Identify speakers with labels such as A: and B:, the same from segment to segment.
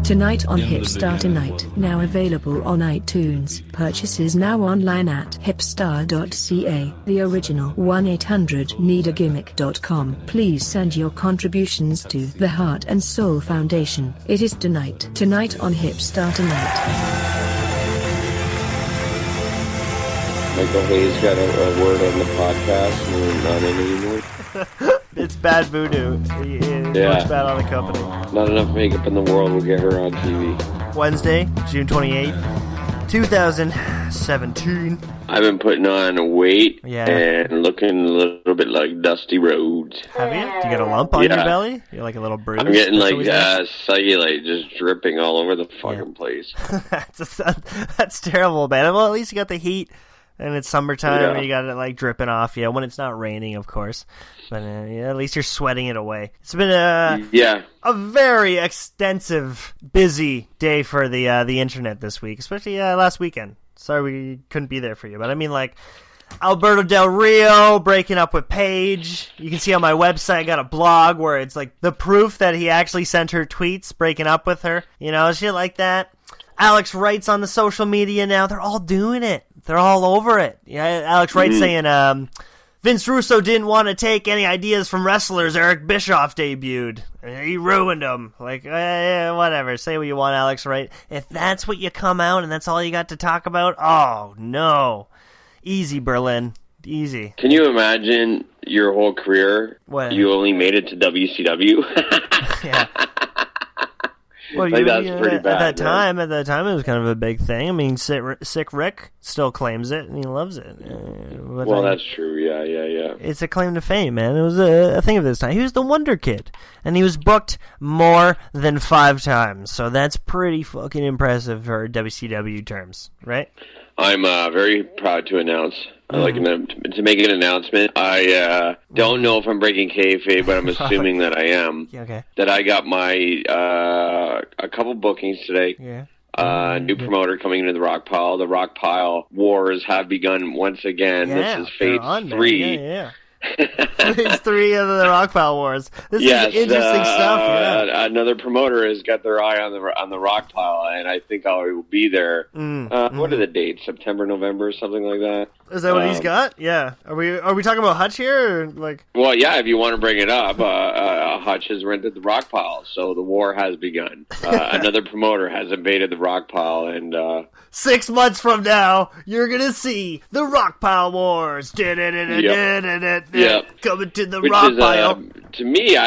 A: Tonight on Hipstar Tonight. Now available on iTunes. Purchases now online at hipstar.ca. The original 1-800-NEED-A-GIMMICK.com. Please send your contributions to the Heart and Soul Foundation. It is tonight. Tonight on Hipstar Tonight.
B: Michael Hayes got a word on the podcast and we're not in anymore.
C: It's bad voodoo. It looks bad on the company.
B: Not enough makeup in the world will get her on TV.
C: Wednesday, June 28th, 2017.
B: I've been putting on weight and looking a little bit like Dusty Rhodes.
C: Have you? Do you get a lump on your belly? You're like a little bruise?
B: I'm getting like cellulite just dripping all over the fucking place.
C: That's terrible, man. Well, at least you got the heat. And it's summertime, and you got it like dripping off. Yeah, when it's not raining, of course. But at least you're sweating it away. It's been a very extensive, busy day for the internet this week, especially last weekend. Sorry we couldn't be there for you, but I mean, like Alberto Del Rio breaking up with Paige. You can see on my website, I got a blog where it's like the proof that he actually sent her tweets breaking up with her. You know, shit like that. Alex Wright's on the social media now. They're all doing it. They're all over it. Yeah, Alex Wright saying Vince Russo didn't want to take any ideas from wrestlers Eric Bischoff debuted. He ruined them. Like, whatever. Say what you want, Alex Wright. If that's what you come out and that's all you got to talk about, oh, no. Easy, Berlin. Easy.
B: Can you imagine your whole career?
C: What?
B: You only made it to WCW?
C: Yeah. Well,
B: like that's pretty bad.
C: At that time, it was kind of a big thing. I mean, Sick Rick still claims it, and he loves it.
B: Well, that's true. Yeah.
C: It's a claim to fame, man. It was a thing of this time. He was the Wonder Kid, and he was booked more than 5 times. So that's pretty fucking impressive for WCW terms, right?
B: I'm very proud to announce. I'd like to make an announcement. I don't know if I'm breaking kayfabe, but I'm assuming that I am.
C: Yeah, okay.
B: That I got my a couple bookings today.
C: Yeah.
B: New promoter coming into the Rock Pile. The Rock Pile Wars have begun once again.
C: Yeah,
B: this is phase 3.
C: Yeah. Phase 3 of the Rock Pile Wars. This is interesting stuff. Yeah.
B: Another promoter has got their eye on the Rock Pile, and I think I will be there. What are the dates? September, November, something like that.
C: Is that what he's got? Yeah. Are we talking about Hutch here? Or like?
B: Well, yeah. If you want to bring it up, Hutch has rented the Rock Pile, so the war has begun. Another promoter has invaded the Rock Pile, and
C: 6 months from now, you're gonna see the Rock Pile Wars.
B: Yep.
C: Coming to the Rock Pile.
B: To me,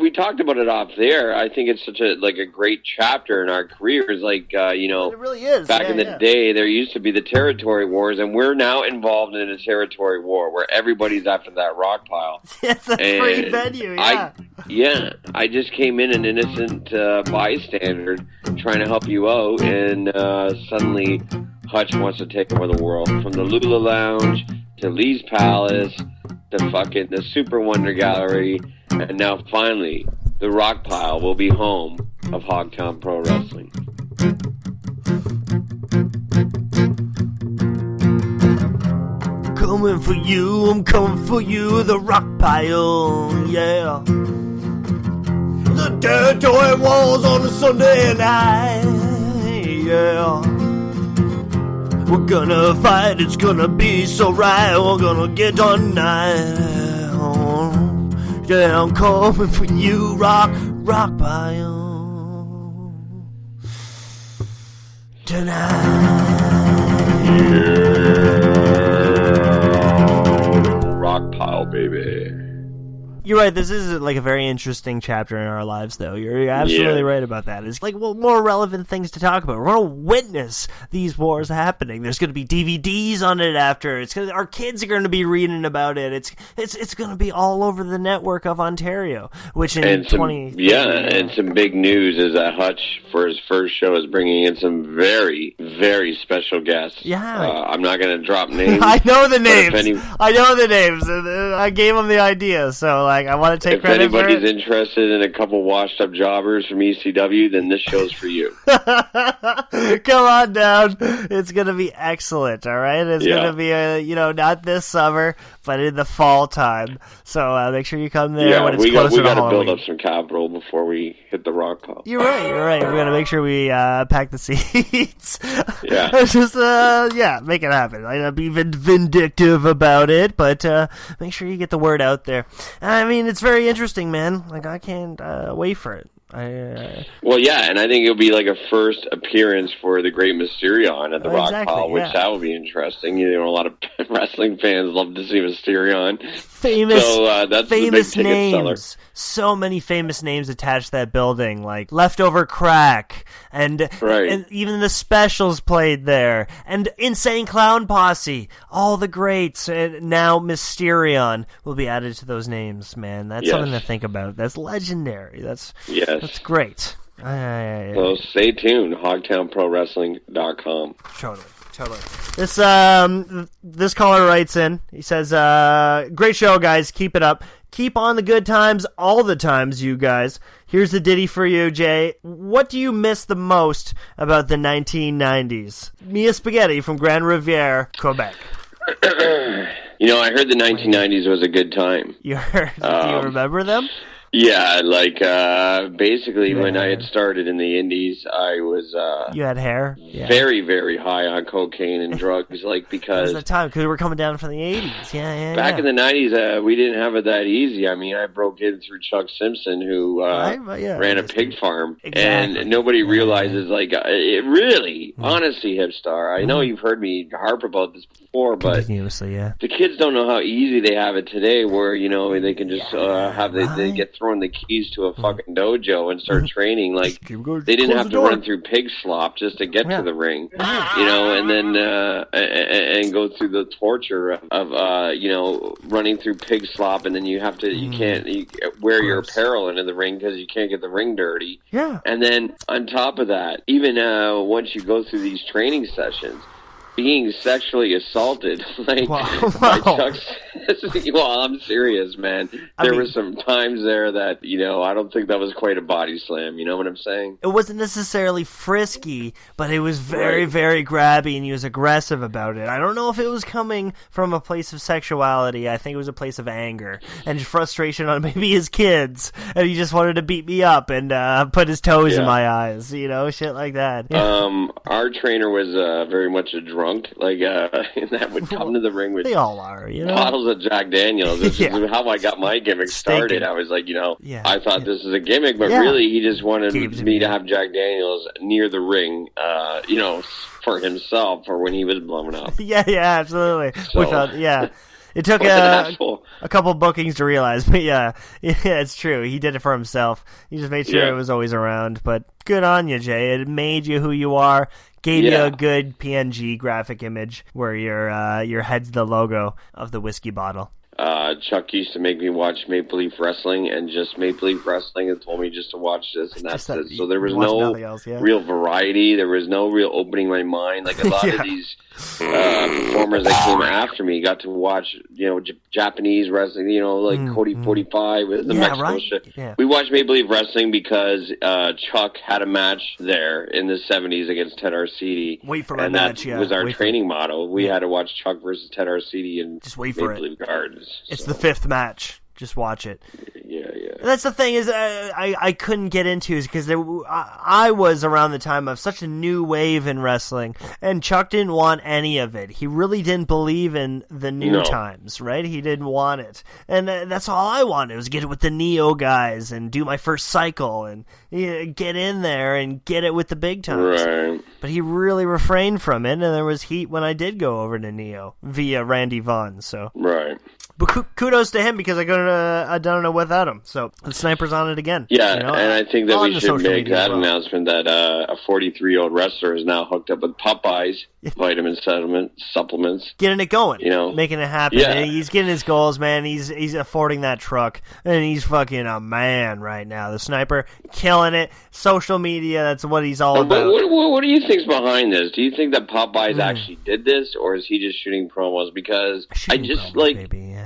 B: we talked about it off there. I think it's such a great chapter in our careers. Like
C: it really is.
B: Back in the day, there used to be the territory wars, and we're now involved in a territory war where everybody's after that Rock Pile.
C: It's a free venue. Yeah.
B: I just came in an innocent bystander trying to help you out, and suddenly Hutch wants to take over the world, from the Lula Lounge to Lee's Palace to fucking the Super Wonder Gallery, and now finally the Rock Pile will be home of Hogtown Pro Wrestling.
C: Coming for you, I'm coming for you, the Rock Pile, yeah. The territory wars on a Sunday night, yeah. We're gonna fight, it's gonna be so right, we're gonna get done now. Yeah, I'm coming for you, Rock Pile. Tonight.
B: Yeah. Rock Pile, baby.
C: You're right, this is like a very interesting chapter in our lives, though. You're absolutely right about that. It's like more relevant things to talk about. We're going to witness these wars happening. There's going to be DVDs on it after. Our kids are going to be reading about it. It's going to be all over the network of Ontario, which in
B: and some big news is that Hutch, for his first show, is bringing in some very, very special guests.
C: Yeah.
B: I'm not going to drop names.
C: I know the names. I gave them the idea, so I want to take credit for it.
B: If anybody's interested in a couple washed-up jobbers from ECW, then this show's for you.
C: Come on down. It's going to be excellent, all right? It's going to be, not this summer, but in the fall time. So make sure you come there when it's closer to Halloween.
B: We got to build up some capital before we hit the rock pile.
C: You're right. We got to make sure we pack the seats.
B: Yeah.
C: It's just, make it happen. I'm not be vindictive about it, but make sure you get the word out there. I mean, it's very interesting, man. Like, I can't wait for it.
B: Well, yeah, and I think it'll be like a first appearance for the Great Mysterion at the Rock Pile, which that will be interesting. You know, a lot of wrestling fans love to see Mysterion. That's
C: famous
B: the big
C: names.
B: Seller.
C: So many famous names attached to that building, like Leftover Crack, and even the Specials played there, and Insane Clown Posse, all the greats, and now Mysterion will be added to those names, man. That's something to think about. That's legendary. That's great.
B: So stay tuned, HogtownProWrestling.com.
C: Totally. This caller writes in. He says, great show, guys. Keep it up. Keep on the good times all the times, you guys. Here's the ditty for you, Jay. What do you miss the most about the 1990s? Mia Spaghetti from Grand Riviere, Quebec.
B: You know, I heard the 1990s was a good time.
C: You heard? Do you remember them?
B: Yeah, like basically when I had started in the Indies, I was
C: you had hair,
B: very, very high on cocaine and drugs, like because
C: it was the time because we were coming down from the 80s.
B: Back in the 90s, we didn't have it that easy. I mean, I broke in through Chuck Simpson, who ran a pig farm, and nobody realizes like it really, honestly, Hipstar. I know you've heard me harp about this before, but
C: continuously,
B: the kids don't know how easy they have it today, where you know they can just they get throwing the keys to a fucking dojo and start training. Like they didn't have to run through pig slop just to get to the ring, you know, and then and go through the torture of you know, running through pig slop, and then you have to you can't wear your apparel into the ring because you can't get the ring dirty.
C: Yeah,
B: and then on top of that, even once you go through these training sessions, being sexually assaulted, like by Chuck. Well, I'm serious, man. There were some times there that, you know, I don't think that was quite a body slam. You know what I'm saying?
C: It wasn't necessarily frisky, but it was very, very grabby, and he was aggressive about it. I don't know if it was coming from a place of sexuality. I think it was a place of anger and frustration on maybe his kids, and he just wanted to beat me up and put his toes in my eyes, you know, shit like that.
B: Our trainer was very much a drunk, like, and that would come to the ring with
C: they all are, you know,
B: bottles of Jack Daniels. This is how I got my gimmick started. I was like, you know, I thought this is a gimmick, but really he just wanted me to have Jack Daniels near the ring, you know, for himself or when he was blowing up.
C: Yeah, absolutely. So, it took a couple bookings to realize, but yeah, it's true. He did it for himself. He just made sure it was always around. But good on you, Jay. It made you who you are. Gave you a good PNG graphic image where your head's the logo of the whiskey bottle.
B: Chuck used to make me watch Maple Leaf Wrestling and just Maple Leaf Wrestling and told me just to watch this and that's it. So there was no real variety. There was no real opening my mind. Like a lot of these performers that came after me got to watch, you know, Japanese wrestling, you know, like Cody 45 with the Mexico shit. Yeah. We watched Maple Leaf Wrestling because Chuck had a match there in the 70s against Ted Arcidi.
C: Wait for my match,
B: that was our training motto. We had to watch Chuck versus Ted Arcidi in Maple Leaf Gardens.
C: It's the fifth match. Just watch it.
B: Yeah.
C: That's the thing is I couldn't get into is because I was around the time of such a new wave in wrestling, and Chuck didn't want any of it. He really didn't believe in the new times, right? He didn't want it, and that's all I wanted was get it with the Neo guys and do my first cycle and get in there and get it with the big times.
B: Right.
C: But he really refrained from it, and there was heat when I did go over to Neo via Randy Vaughn. So
B: right.
C: But kudos to him because I don't know without him. So the Sniper's on it again.
B: Yeah,
C: you know,
B: and I think that we should make that announcement that a 43-year-old wrestler is now hooked up with Popeyes vitamin supplements.
C: Getting it going,
B: you know,
C: making it happen. Yeah. And he's getting his goals, man. He's affording that truck, and he's fucking a man right now. The Sniper killing it. Social media, that's what he's all about.
B: What do you think's behind this? Do you think that Popeyes actually did this, or is he just shooting promos? Because I just like. Maybe,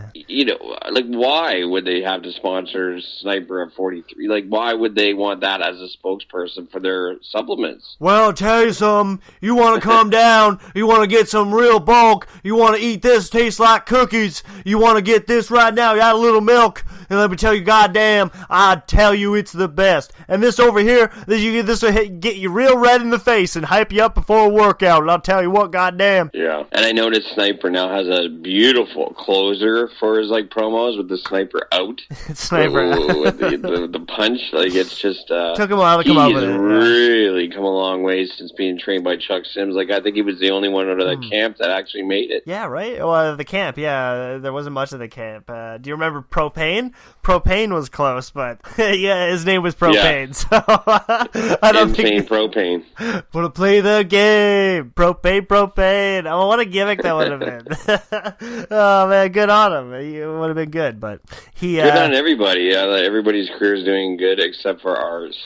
B: like, why would they have to sponsor Sniper at 43? Like, why would they want that as a spokesperson for their supplements?
C: Well, I'll tell you something. You want to calm down. You want to get some real bulk. You want to eat this, tastes like cookies. You want to get this right now. You got a little milk. And let me tell you, goddamn, I tell you it's the best. And this over here, this will get you real red in the face and hype you up before a workout. And I'll tell you what, goddamn.
B: Yeah. And I noticed Sniper now has a beautiful closer for his, like, promos with the Sniper out.
C: Sniper
B: with the punch. Like, it's just...
C: took him a while to come up with it.
B: He's really come a long way since being trained by Chuck Sims. Like, I think he was the only one out of that camp that actually made it.
C: Yeah, right? Well, the camp, yeah. There wasn't much of the camp. Do you remember Propane? Propane was close, but yeah, his name was Propane. Yeah. So I don't think...
B: Propane.
C: Want to play the game. Propane. Oh, what a gimmick that would have been. Oh, man, good on him. It would have been good, but he...
B: Good on everybody. Yeah, everybody's career is doing good except for ours.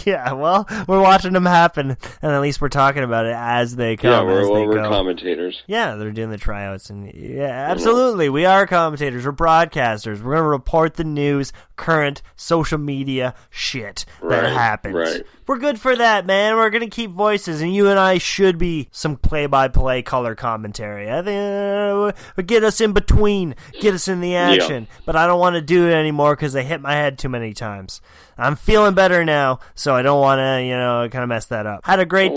C: Yeah, well, we're watching them happen, and at least we're talking about it as they come.
B: Yeah, we're commentators.
C: Yeah, they're doing the tryouts, and yeah, absolutely, we are commentators. We're broadcasters. We're going to report the news, current social media shit that happens.
B: Right.
C: We're good for that, man. We're going to keep voices, and you and I should be some play-by-play color commentary. I think get us in between, get us in the action. Yeah. But I don't want to do it anymore because I hit my head too many times. I'm feeling better now, so I don't want to, kind of mess that up. Had a great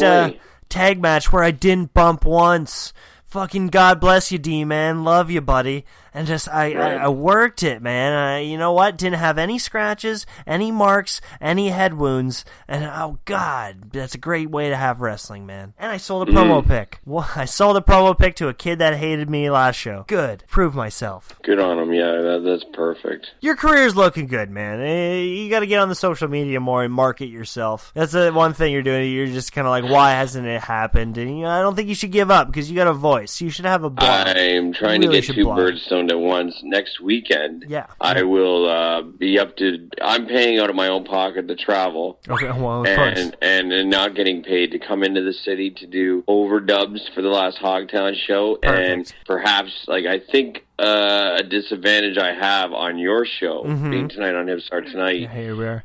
C: tag match where I didn't bump once. Fucking God bless you, D-Man. Love you, buddy. And just, I worked it, man. You know what? Didn't have any scratches, any marks, any head wounds. And, oh, God, that's a great way to have wrestling, man. And I sold a promo pic. Well, I sold a promo pic to a kid that hated me last show. Good. Prove myself.
B: Good on him. Yeah, that's perfect.
C: Your career's looking good, man. You got to get on the social media more and market yourself. That's the one thing you're doing. You're just kind of like, why hasn't it happened? And, I don't think you should give up because you got a voice. You should have a blog.
B: I'm trying to get two birds stoned at once. Next weekend, I will be up to... I'm paying out of my own pocket to travel.
C: Okay, well, of course.
B: And not getting paid to come into the city to do overdubs for the last Hogtown show.
C: Perfect.
B: And perhaps, I think... a disadvantage I have on your show, being tonight on Hip Start Tonight,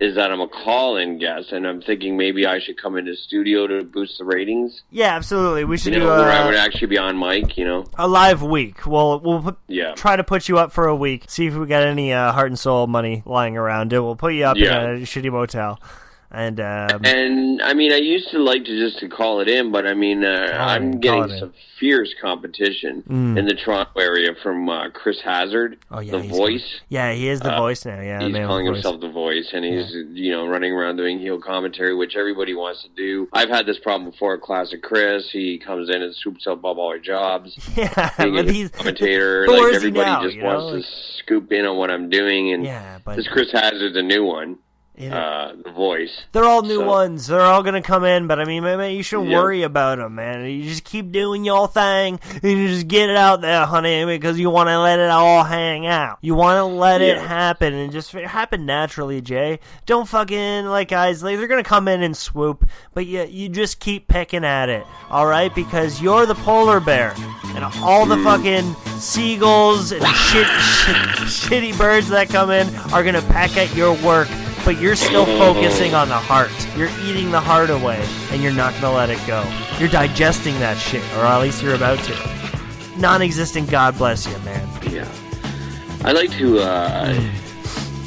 B: is that I'm a call-in guest, and I'm thinking maybe I should come into the studio to boost the ratings.
C: Yeah, absolutely. We should do
B: where I would actually be on mic,
C: a live week. We'll try to put you up for a week, see if we got any heart and soul money lying around. We'll put you up in a shitty motel. And
B: I mean, I used to like to call it in, but I mean, I'm getting some fierce competition in the Toronto area from Chris Hazard, the Voice.
C: Yeah, he is the Voice now. Yeah,
B: he's calling himself the Voice, and he's running around doing heel commentary, which everybody wants to do. I've had this problem before. Classic Chris, he comes in and swoops up all our jobs.
C: Yeah, but he's
B: a commentator. Everybody just wants to scoop in on what I'm doing, and this Chris Hazard's a new one. The Voice.
C: They're all new ones. They're all gonna come in, but I mean, man, you shouldn't worry about them, man. You just keep doing your thing, and you just get it out there, honey, because you want to let it all hang out. You want to let it happen, and just happen naturally, Jay. Don't fucking, guys, they're gonna come in and swoop, but you just keep picking at it, alright? Because you're the polar bear, and all the fucking seagulls and shitty birds that come in are gonna peck at your work. But you're still focusing on the heart. You're eating the heart away, and you're not going to let it go. You're digesting that shit, or at least you're about to. Non-existent, God bless you, man.
B: Yeah. I'd like to...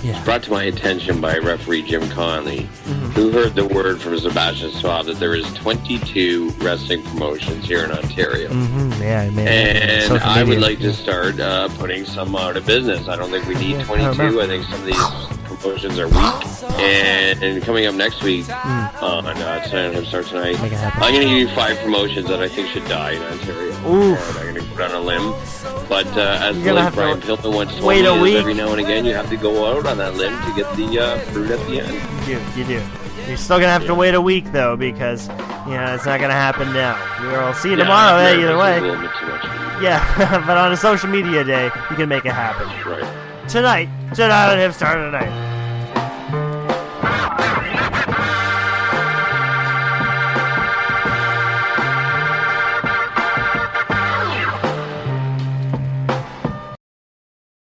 B: It's brought to my attention by referee Jim Conley, who heard the word from Sebastian Swab that there is 22 wrestling promotions here in Ontario.
C: Yeah, man.
B: And I would like to start putting some out of business. I don't think we need 22. I think some of these promotions are weak. And coming up next week on Tonight on Hip Start Tonight, I'm going to give you 5 promotions that I think should die in Ontario.
C: Oof.
B: And I'm going to put on a limb. But as Brian Pillman once told me, every now and again you have to go out on that limb to get the fruit at the end.
C: You do. You're still going to have to wait a week, though, because, it's not going to happen now. We'll see you tomorrow, either way.
B: A little bit too much.
C: Yeah, but on a social media day, you can make it happen.
B: Right.
C: Tonight on Hip Start Tonight.